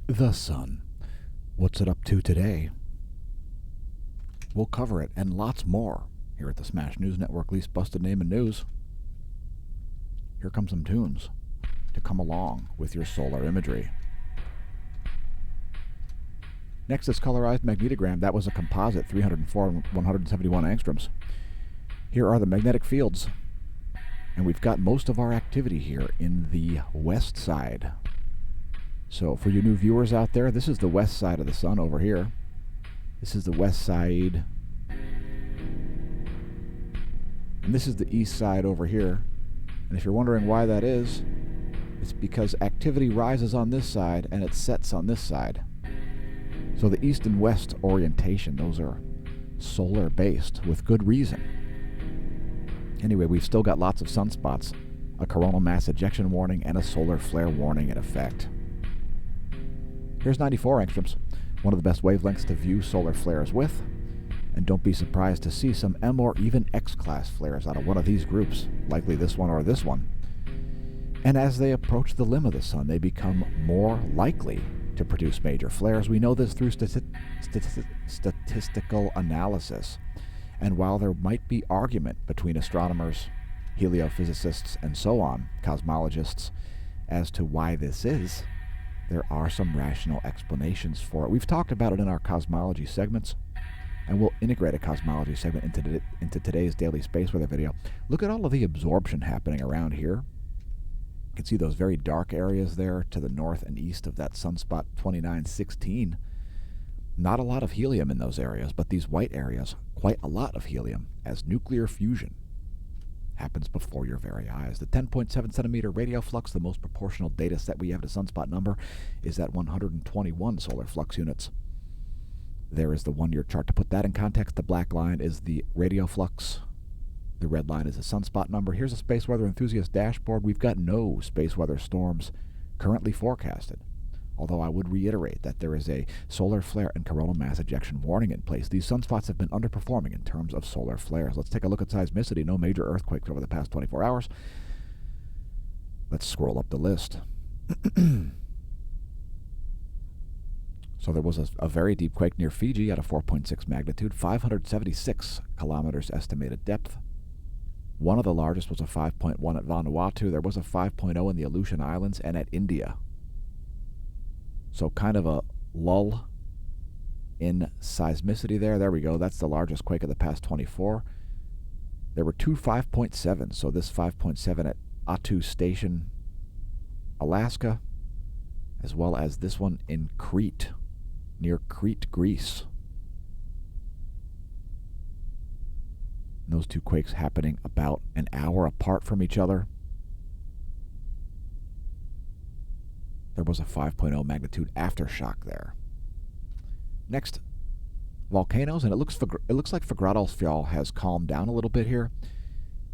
The sun. What's it up to today? We'll cover it and lots more here at the Smash News Network, least busted name in news. Here come some tunes to come along with your solar imagery. Next is colorized magnetogram. That was a composite, 304 and 171 angstroms. Here are the magnetic fields. And we've got most of our activity here in the west side. So for you new viewers out there, this is the west side of the sun over here. This is the west side. And this is the east side over here. And if you're wondering why that is, it's because activity rises on this side and it sets on this side. So the east and west orientation, those are solar based with good reason. Anyway, we've still got lots of sunspots, a coronal mass ejection warning, and a solar flare warning in effect. Here's 94 angstroms, one of the best wavelengths to view solar flares with. And don't be surprised to see some M or even X-class flares out of one of these groups, likely this one or this one. And as they approach the limb of the sun, they become more likely to produce major flares. We know this through statistical analysis. And while there might be argument between astronomers, heliophysicists, and so on, cosmologists, as to why this is, there are some rational explanations for it. We've talked about it in our cosmology segments, and we'll integrate a cosmology segment into today's daily space weather video. Look at all of the absorption happening around here. You can see those very dark areas there to the north and east of that sunspot 2916. Not a lot of helium in those areas, but these white areas, quite a lot of helium, as nuclear fusion happens before your very eyes. The 10.7 centimeter radial flux, the most proportional data set we have to sunspot number, is at 121 solar flux units. There is the 1-year chart. To put that in context, the black line is the radial flux. The red line is the sunspot number. Here's a space weather enthusiast dashboard. We've got no space weather storms currently forecasted. Although I would reiterate that there is a solar flare and coronal mass ejection warning in place. These sunspots have been underperforming in terms of solar flares. Let's take a look at seismicity. No major earthquakes over the past 24 hours. Let's scroll up the list. So there was a very deep quake near Fiji at a 4.6 magnitude, 576 kilometers estimated depth. One of the largest was a 5.1 at Vanuatu. There was a 5.0 in the Aleutian Islands and at India. So kind of a lull in seismicity there. There we go. That's the largest quake of the past 24. There were two 5.7s. So this 5.7 at Attu Station, Alaska, as well as this one in Crete, near Crete, Greece. And those two quakes happening about an hour apart from each other. There was a 5.0 magnitude aftershock there. Next, volcanoes, and it looks like Ionosphere has calmed down a little bit here.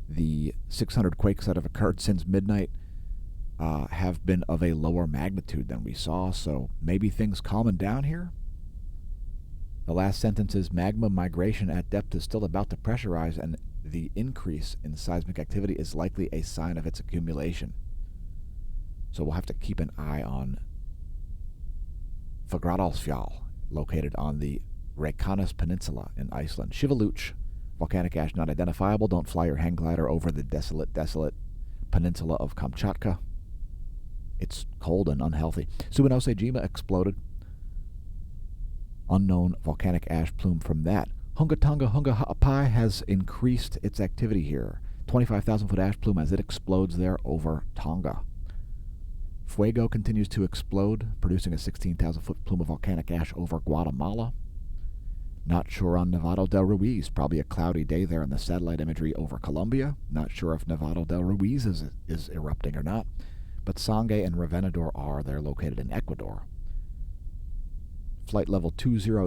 The 600 quakes that have occurred since midnight have been of a lower magnitude than we saw, so maybe things calming down here. The last sentence is magma migration at depth is still about to pressurize, and the increase in seismic activity is likely a sign of its accumulation. So we'll have to keep an eye on Ionosphere, located on the Reykjanes Peninsula in Iceland. Shivaluch, volcanic ash not identifiable. Don't fly your hang glider over the desolate peninsula of Kamchatka. It's cold and unhealthy. Suwanosejima exploded. Unknown volcanic ash plume from that. Hungatonga Hungaha'apai has increased its activity here. 25,000-foot ash plume as it explodes there over Tonga. Fuego continues to explode, producing a 16,000-foot plume of volcanic ash over Guatemala. Not sure on Nevado del Ruiz. Probably a cloudy day there in the satellite imagery over Colombia. Not sure if Nevado del Ruiz is erupting or not. But Sangay and Revenador are. They're located in Ecuador. Flight level 200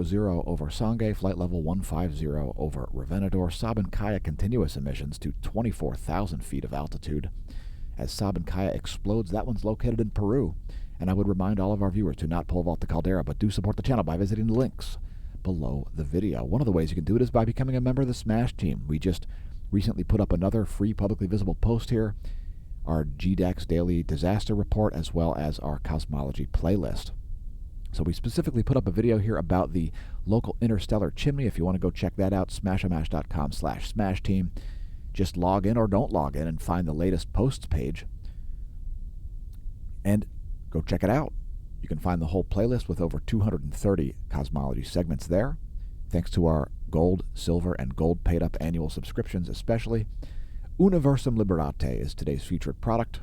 over Sangay. Flight level 150 over Revenador. Sabancaya continuous emissions to 24,000 feet of altitude. As Sabancaya explodes, that one's located in Peru. And I would remind all of our viewers to not pole vault the caldera, but do support the channel by visiting the links below the video. One of the ways you can do it is by becoming a member of the Smash team. We just recently put up another free publicly visible post here, our GDAX Daily Disaster Report, as well as our Cosmology playlist. So we specifically put up a video here about the local interstellar chimney. If you want to go check that out, smashomash.com/smashteam. Just log in or don't log in and find the latest posts page and go check it out. You can find the whole playlist with over 230 cosmology segments there. Thanks to our gold, silver, and gold paid-up annual subscriptions especially. Universum Liberate is today's featured product.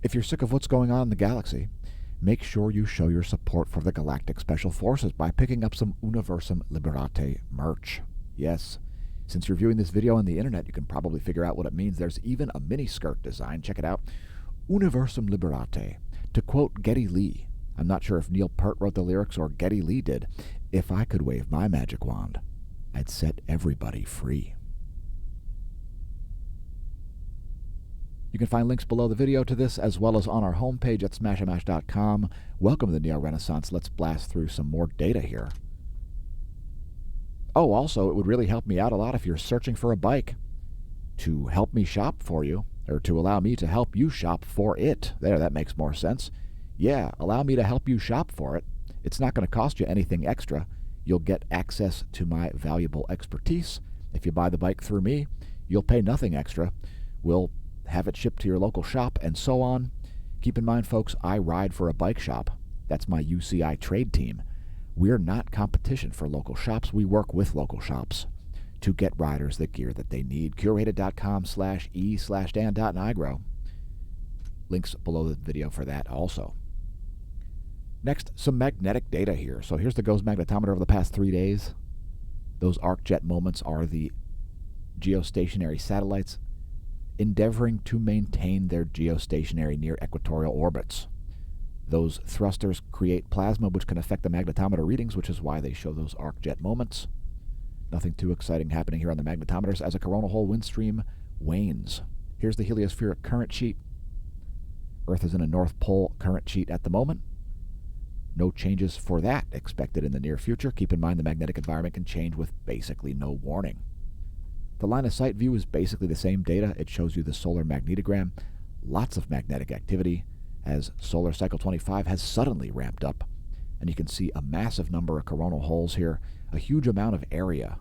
If you're sick of what's going on in the galaxy, make sure you show your support for the Galactic Special Forces by picking up some Universum Liberate merch. Yes, since you're viewing this video on the internet, you can probably figure out what it means. There's even a miniskirt design. Check it out. Universum Liberate. To quote Geddy Lee, I'm not sure if Neil Peart wrote the lyrics or Geddy Lee did, "If I could wave my magic wand, I'd set everybody free." You can find links below the video to this, as well as on our homepage at smashamash.com. Welcome to the Neo Renaissance. Let's blast through some more data here. Oh, also, it would really help me out a lot if you're searching for a bike to help me shop for you, or to allow me to help you shop for it. There, that makes more sense. Yeah, allow me to help you shop for it. It's not going to cost you anything extra. You'll get access to my valuable expertise. If you buy the bike through me, you'll pay nothing extra. We'll have it shipped to your local shop, and so on. Keep in mind, folks, I ride for a bike shop. That's my UCI trade team. We're not competition for local shops. We work with local shops to get riders the gear that they need. Curated.com/e/dan.nigro. Links below the video for that also. Next, some magnetic data here. So here's the GOES magnetometer over the past 3 days. Those arc jet moments are the geostationary satellites endeavoring to maintain their geostationary near equatorial orbits. Those thrusters create plasma, which can affect the magnetometer readings, which is why they show those arc jet moments. Nothing too exciting happening here on the magnetometers as a coronal hole wind stream wanes. Here's the heliospheric current sheet. Earth is in a North Pole current sheet at the moment. No changes for that expected in the near future. Keep in mind the magnetic environment can change with basically no warning. The line of sight view is basically the same data. It shows you the solar magnetogram. Lots of magnetic activity as solar cycle 25 has suddenly ramped up. And you can see a massive number of coronal holes here, a huge amount of area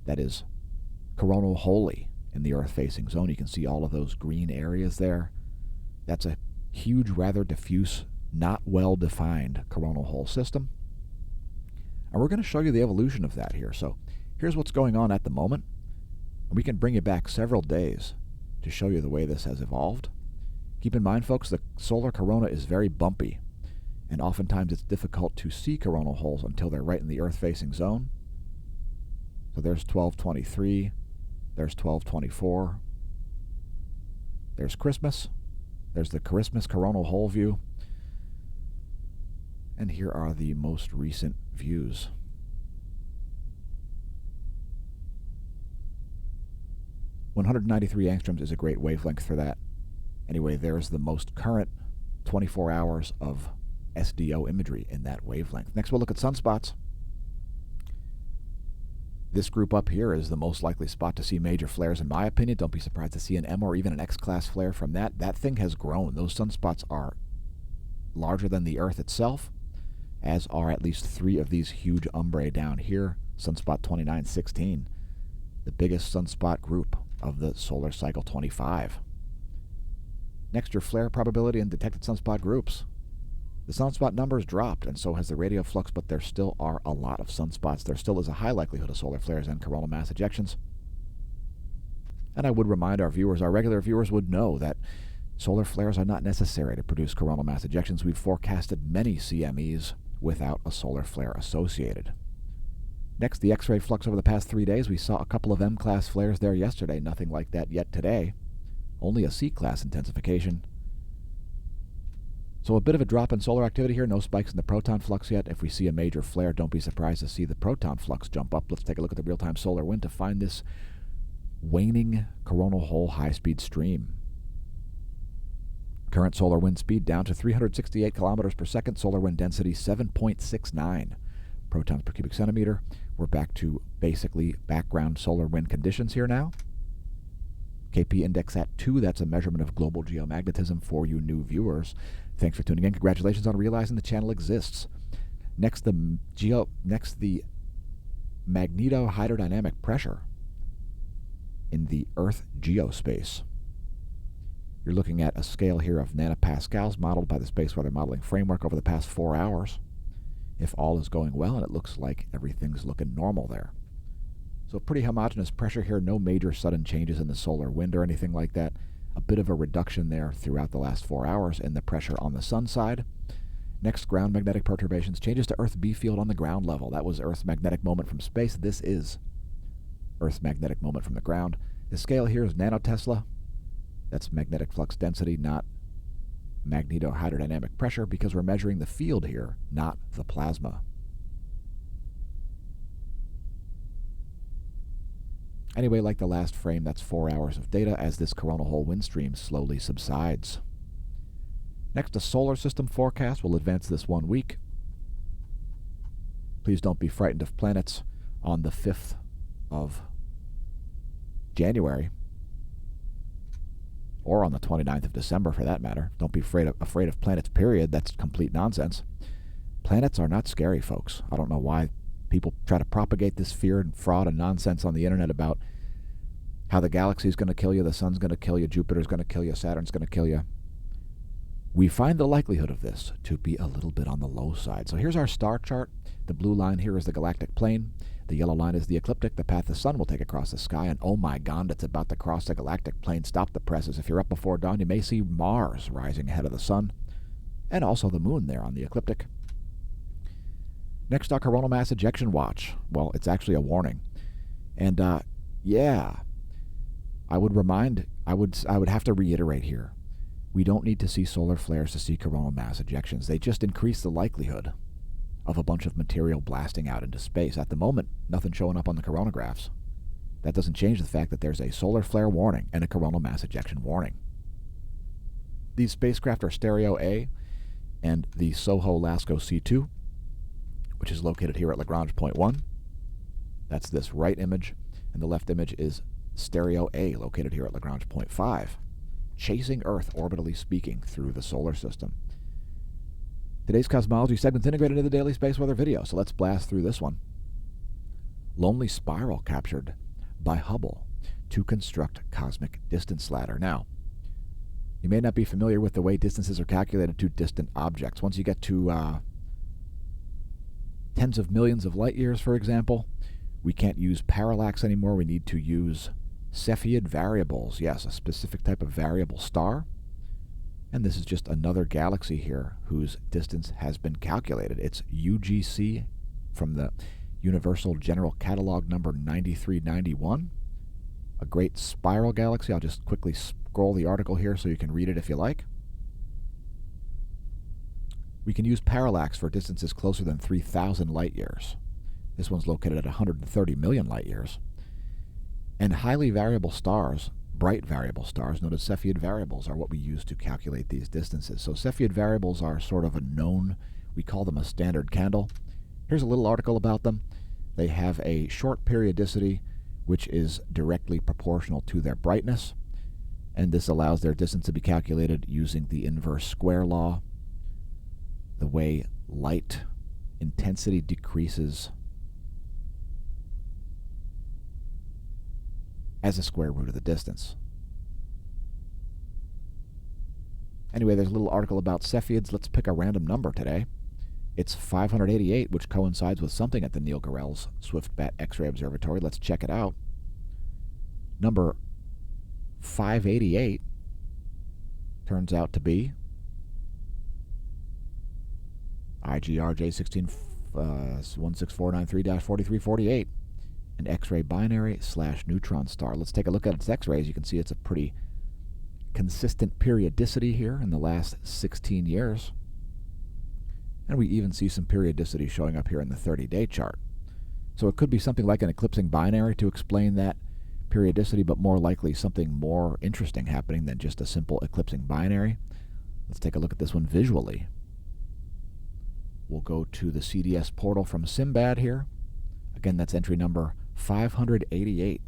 that is coronal holy in the Earth-facing zone. You can see all of those green areas there. That's a huge, rather diffuse, not well-defined coronal hole system. And we're going to show you the evolution of that here. So here's what's going on at the moment. And we can bring you back several days to show you the way this has evolved. Keep in mind, folks, the solar corona is very bumpy, and oftentimes it's difficult to see coronal holes until they're right in the Earth-facing zone. So there's 1223, there's 1224, there's Christmas, there's the Christmas coronal hole view, and here are the most recent views. "193 angstroms is a great wavelength for that. Anyway, there's the most current 24 hours of SDO imagery in that wavelength. Next, we'll look at sunspots. This group up here is the most likely spot to see major flares, in my opinion. Don't be surprised to see an M or even an X-class flare from that. That thing has grown. Those sunspots are larger than the Earth itself, as are at least 3 of these huge umbrae down here. Sunspot 2916, the biggest sunspot group of the solar cycle 25. Next, your flare probability and detected sunspot groups. The sunspot numbers dropped, and so has the radial flux, but there still are a lot of sunspots. There still is a high likelihood of solar flares and coronal mass ejections. And I would remind our viewers, our regular viewers would know that solar flares are not necessary to produce coronal mass ejections. We've forecasted many CMEs without a solar flare associated. Next, the X-ray flux over the past 3 days. We saw a couple of M-class flares there yesterday. Nothing like that yet today. Only a C-class intensification. So a bit of a drop in solar activity here. No spikes in the proton flux yet. If we see a major flare, don't be surprised to see the proton flux jump up. Let's take a look at the real-time solar wind to find this waning coronal hole high-speed stream. Current solar wind speed down to 368 kilometers per second. Solar wind density 7.69 protons per cubic centimeter. We're back to basically background solar wind conditions here now. KP index at 2. That's a measurement of global geomagnetism for you new viewers. Thanks for tuning in. Congratulations on realizing the channel exists. Next, the magnetohydrodynamic pressure in the Earth geospace. You're looking at a scale here of nanopascals modeled by the Space Weather Modeling Framework over the past 4 hours. If all is going well, and it looks like everything's looking normal there. So pretty homogeneous pressure here, no major sudden changes in the solar wind or anything like that. A bit of a reduction there throughout the last 4 hours in the pressure on the sun side. Next, ground magnetic perturbations, changes to Earth B field on the ground level. That was Earth's magnetic moment from space. This is Earth's magnetic moment from the ground. The scale here is nanotesla. That's magnetic flux density, not magnetohydrodynamic pressure, because we're measuring the field here, not the plasma. Anyway, like the last frame, that's 4 hours of data as this coronal hole wind stream slowly subsides. Next, a solar system forecast. We'll advance this 1 week. Please don't be frightened of planets on the 5th of January, or on the 29th of December for that matter. Don't be afraid of planets, period. That's complete nonsense. Planets are not scary, folks. I don't know why people try to propagate this fear and fraud and nonsense on the internet about how the galaxy is going to kill you, the sun's going to kill you, Jupiter's going to kill you, Saturn's going to kill you. We find the likelihood of this to be a little bit on the low side. So here's our star chart. The blue line here is the galactic plane. The yellow line is the ecliptic, the path the sun will take across the sky. And oh my God, it's about to cross the galactic plane. Stop the presses. If you're up before dawn, you may see Mars rising ahead of the sun, and also the moon there on the ecliptic. Next, our coronal mass ejection watch. Well, it's actually a warning. And yeah, I would have to reiterate here. We don't need to see solar flares to see coronal mass ejections. They just increase the likelihood of a bunch of material blasting out into space. At the moment, nothing showing up on the coronagraphs. That doesn't change the fact that there's a solar flare warning and a coronal mass ejection warning. These spacecraft are Stereo A and the Soho Lasco C2, which is located here at Lagrange point 1. That's this right image, and the left image is Stereo A, located here at Lagrange point 5, chasing Earth, orbitally speaking, through the solar system. Today's cosmology segment's integrated into the daily space weather video, so let's blast through this one. Lonely spiral captured by Hubble to construct cosmic distance ladder. Now, you may not be familiar with the way distances are calculated to distant objects. Once you get to tens of millions of light years, for example, we can't use parallax anymore. We need to use Cepheid variables. Yes, a specific type of variable star. And this is just another galaxy here whose distance has been calculated. It's UGC from the Universal General Catalog number 9391. A great spiral galaxy. I'll just quickly scroll the article here so you can read it if you like. We can use parallax for distances closer than 3,000 light years. This one's located at 130 million light years. And highly variable stars, bright variable stars, known as Cepheid variables, are what we use to calculate these distances. So Cepheid variables are sort of a known, we call them a standard candle. Here's a little article about them. They have a short periodicity, which is directly proportional to their brightness, and this allows their distance to be calculated using the inverse square law. The way light intensity decreases as a square root of the distance. Anyway, there's a little article about Cepheids. Let's pick a random number today. It's 588, which coincides with something at the Neil Gorell's Swift-Bat X-ray Observatory. Let's check it out. Number 588 turns out to be IGR J16 16493-4348, an X-ray binary / neutron star. Let's take a look at its X-rays. You can see it's a pretty consistent periodicity here in the last 16 years. And we even see some periodicity showing up here in the 30-day chart. So it could be something like an eclipsing binary to explain that periodicity, but more likely something more interesting happening than just a simple eclipsing binary. Let's take a look at this one visually. We'll go to the CDS portal from Simbad here. Again, that's entry number 588.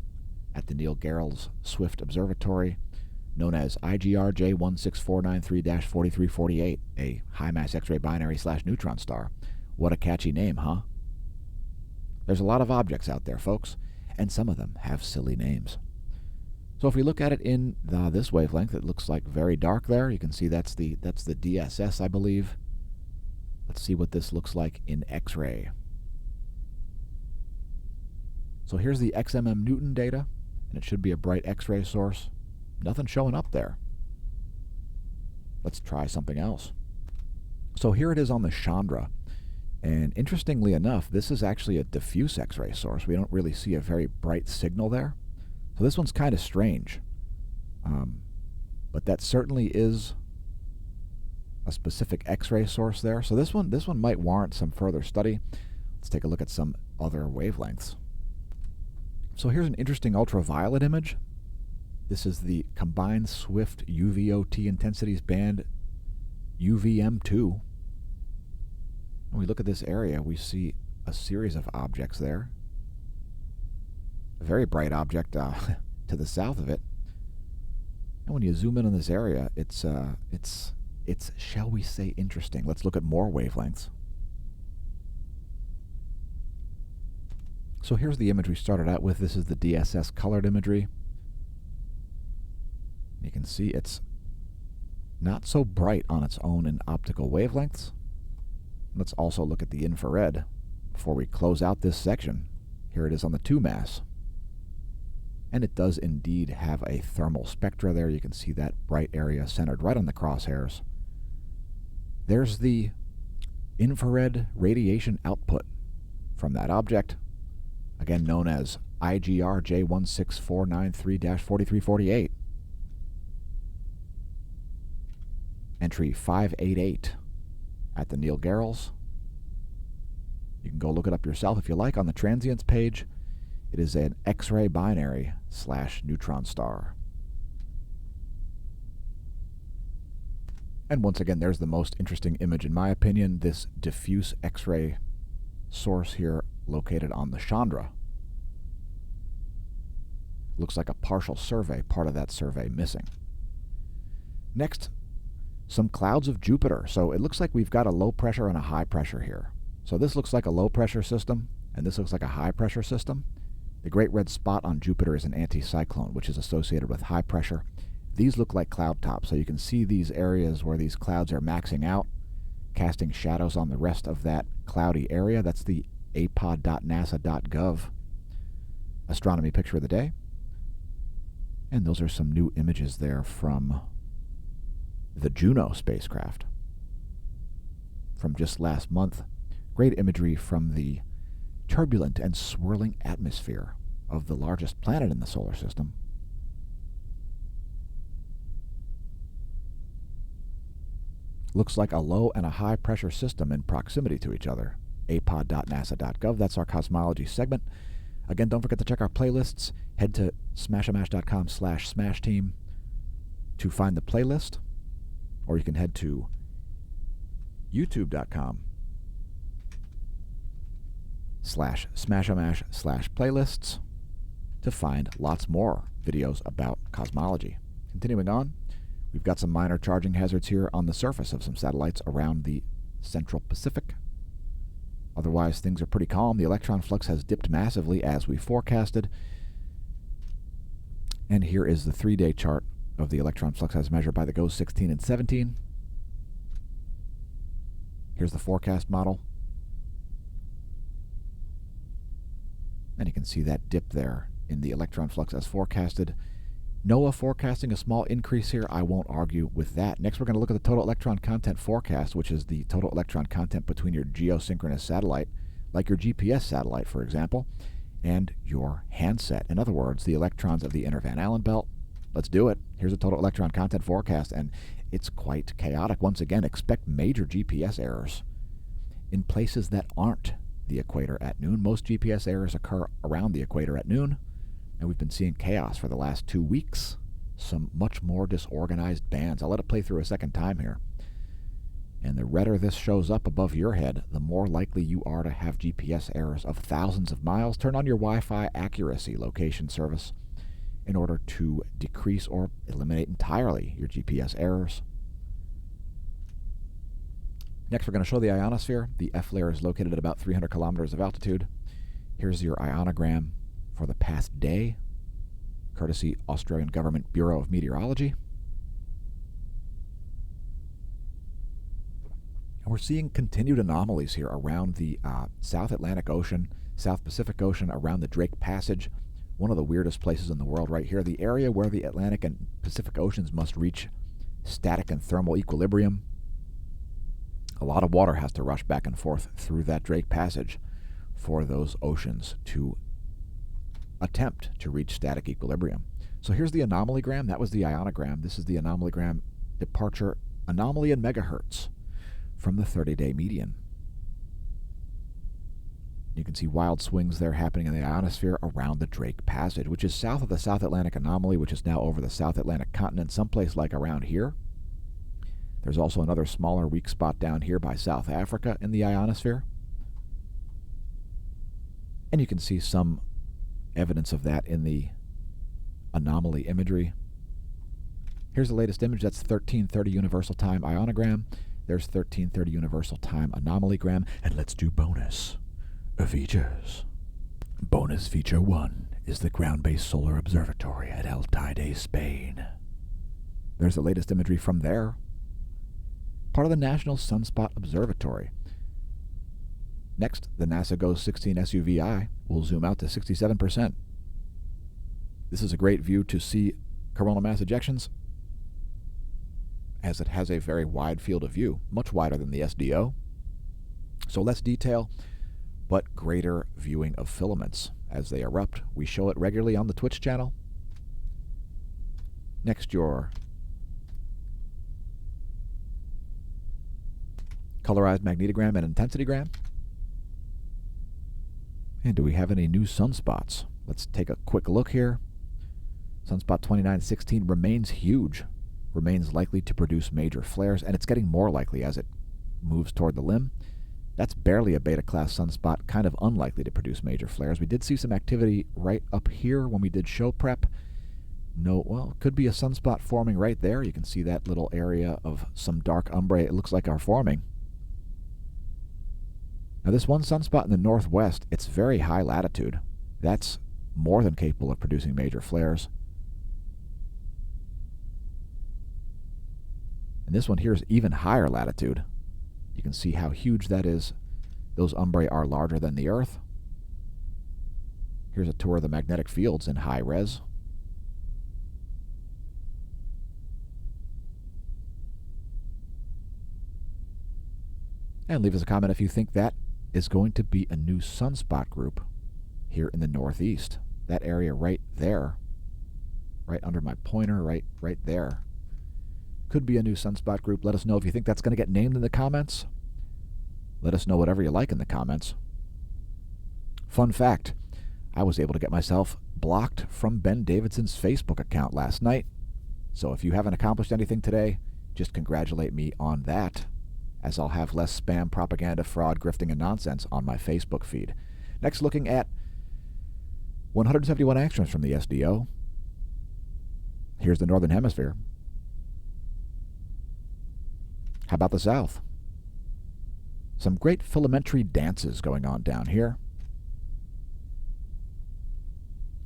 at the Neil Gehrels Swift Observatory, known as IGR J16493-4348, a high-mass X-ray binary/neutron star. What a catchy name, huh? There's a lot of objects out there, folks, and some of them have silly names. So if we look at it in this wavelength, it looks like very dark there. You can see that's the DSS, I believe. Let's see what this looks like in X-ray. So here's the XMM Newton data, and it should be a bright X-ray source. Nothing showing up there. Let's try something else. So here it is on the Chandra. And interestingly enough, this is actually a diffuse X-ray source. We don't really see a very bright signal there. So this one's kind of strange. But that certainly is a specific X-ray source there. So this one might warrant some further study. Let's take a look at some other wavelengths. So here's an interesting ultraviolet image. This is the Combined Swift UVOT Intensities Band UVM2. When we look at this area, we see a series of objects there. A very bright object to the south of it. And when you zoom in on this area, it's shall we say, interesting. Let's look at more wavelengths. So here's the image we started out with. This is the DSS colored imagery. You can see it's not so bright on its own in optical wavelengths. Let's also look at the infrared before we close out this section. Here it is on the 2-mass. And it does indeed have a thermal spectra there. You can see that bright area centered right on the crosshairs. There's the infrared radiation output from that object, again known as IGR J16493-4348. Entry 588 at the Neil Gehrels. You can go look it up yourself if you like on the transients page. It is an X-ray binary/neutron star. And once again, there's the most interesting image in my opinion, this diffuse X-ray source here located on the Chandra. Looks like a partial survey, part of that survey missing. Next, some clouds of Jupiter. So it looks like we've got a low pressure and a high pressure here. So this looks like a low pressure system, and this looks like a high pressure system. The great red spot on Jupiter is an anticyclone, which is associated with high pressure. These look like cloud tops, so you can see these areas where these clouds are maxing out, casting shadows on the rest of that cloudy area. That's the apod.nasa.gov astronomy picture of the day. And those are some new images there from the Juno spacecraft from just last month. Great imagery from the turbulent and swirling atmosphere of the largest planet in the solar system. Looks like a low and a high pressure system in proximity to each other. apod.nasa.gov, that's our cosmology segment. Again, don't forget to check our playlists. Head to smashomash.com/smashteam to find the playlist, or you can head to youtube.com/smashomash/playlists to find lots more videos about cosmology. Continuing on, we've got some minor charging hazards here on the surface of some satellites around the Central Pacific. Otherwise, things are pretty calm. The electron flux has dipped massively as we forecasted. And here is the 3-day chart of the electron flux as measured by the GOES 16 and 17. Here's the forecast model. And you can see that dip there in the electron flux as forecasted. NOAA forecasting a small increase here. I won't argue with that. Next, we're going to look at the total electron content forecast, which is the total electron content between your geosynchronous satellite, like your GPS satellite, for example, and your handset. In other words, the electrons of the inner Van Allen belt. Let's do it. Here's a total electron content forecast, and it's quite chaotic. Once again, expect major GPS errors in places that aren't the equator at noon. Most GPS errors occur around the equator at noon. And we've been seeing chaos for the last 2 weeks. Some much more disorganized bands. I'll let it play through a second time here. And the redder this shows up above your head, the more likely you are to have GPS errors of thousands of miles. Turn on your Wi-Fi accuracy location service in order to decrease or eliminate entirely your GPS errors. Next, we're going to show the ionosphere. The F layer is located at about 300 kilometers of altitude. Here's your ionogram for the past day, courtesy Australian Government Bureau of Meteorology. And we're seeing continued anomalies here around the South Atlantic Ocean, South Pacific Ocean, around the Drake Passage, one of the weirdest places in the world right here, the area where the Atlantic and Pacific Oceans must reach static and thermal equilibrium. A lot of water has to rush back and forth through that Drake Passage for those oceans to attempt to reach static equilibrium. So here's the anomalogram. That was the ionogram. This is the anomalogram departure anomaly in megahertz from the 30-day median. You can see wild swings there happening in the ionosphere around the Drake Passage, which is south of the South Atlantic anomaly, which is now over the South Atlantic continent, someplace like around here. There's also another smaller weak spot down here by South Africa in the ionosphere. And you can see some evidence of that in the anomaly imagery. Here's the latest image. That's 1330 Universal Time ionogram. There's 1330 Universal Time anomalygram. And let's do bonus features. Bonus feature 1 is the ground-based solar observatory at El Teide, Spain. There's the latest imagery from there. Part of the National Sunspot Observatory. Next, the NASA GOES 16 SUVI will zoom out to 67%. This is a great view to see coronal mass ejections, as it has a very wide field of view, much wider than the SDO. So less detail, but greater viewing of filaments as they erupt. We show it regularly on the Twitch channel. Next, your colorized magnetogram and intensitygram. And do we have any new sunspots? Let's take a quick look here. Sunspot 2916 remains huge, remains likely to produce major flares, and it's getting more likely as it moves toward the limb. That's barely a beta-class sunspot, kind of unlikely to produce major flares. We did see some activity right up here when we did show prep. No, well, could be a sunspot forming right there. You can see that little area of some dark umbre it looks like are forming. Now this one sunspot in the northwest, it's very high latitude. That's more than capable of producing major flares. And this one here is even higher latitude. You can see how huge that is. Those umbrae are larger than the Earth. Here's a tour of the magnetic fields in high res. And leave us a comment if you think that is going to be a new sunspot group here in the northeast. That area right there, right under my pointer, right there, could be a new sunspot group. Let us know if you think that's going to get named in the comments. Let us know whatever you like in the comments. Fun fact, I was able to get myself blocked from Ben Davidson's Facebook account last night. So if you haven't accomplished anything today, just congratulate me on that, as I'll have less spam, propaganda, fraud, grifting, and nonsense on my Facebook feed. Next, looking at 171 angstroms from the SDO. Here's the Northern Hemisphere. How about the South? Some great filamentary dances going on down here.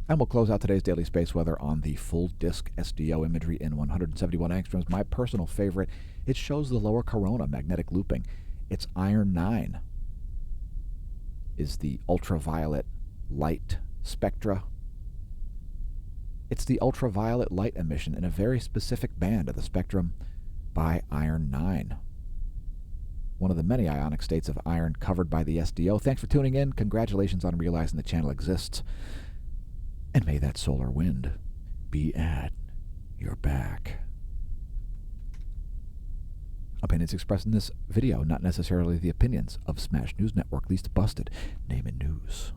And we'll close out today's daily space weather on the full disk SDO imagery in 171 angstroms. My personal favorite, it shows the lower corona magnetic looping. It's iron 9 is the ultraviolet light spectra. It's the ultraviolet light emission in a very specific band of the spectrum by iron 9. One of the many ionic states of iron covered by the SDO. Thanks for tuning in. Congratulations on realizing the channel exists. And may that solar wind be at your back. Opinions expressed in this video, not necessarily the opinions of Smash News Network, least busted. Name it news.